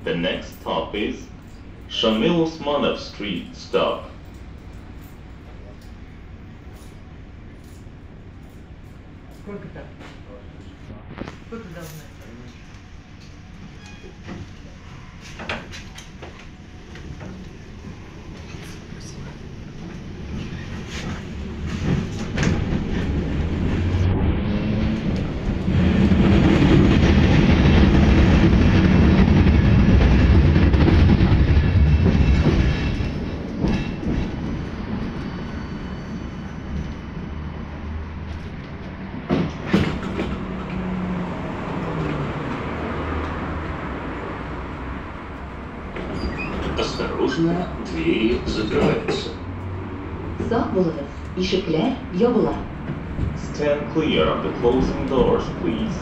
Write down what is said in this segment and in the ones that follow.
The next stop is Шамиля Усманова Street. Stop. Сколько там? Сколько должно? Осторожно, двери закрываются. Sağ bulunuz. Işıklar yabıla. Stand clear of the closing doors, please.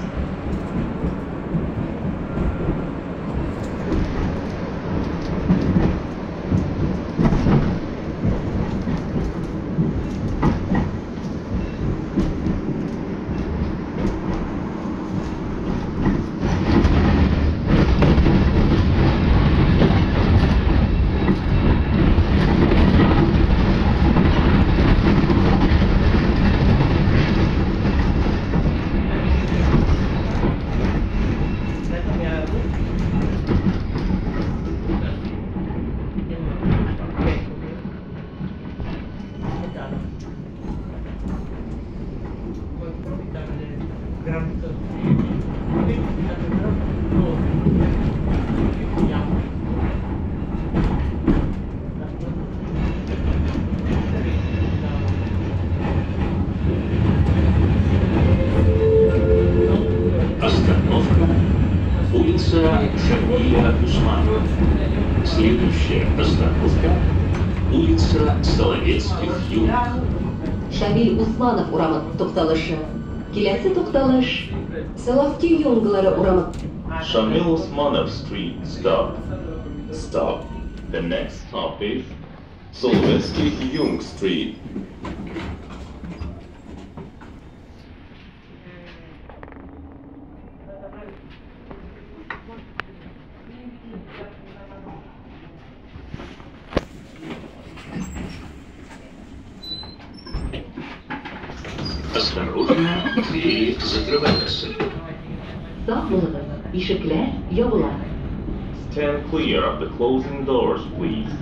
Остановка. Улица Шамиля Усманова. Следующая остановка. Улица Соловецких юнг. Шамиль Усманов урамı to'xtalishi. Kelasi to'xtalish Solovki yo'nglari uramı. Шамиля Усманова Street. Stop. Stop. The next stop is Соловецких юнг Street. Осторожно, двери закрываются. Sağ bulunuz. Işıklar yabıla. Stand clear of the closing doors, please.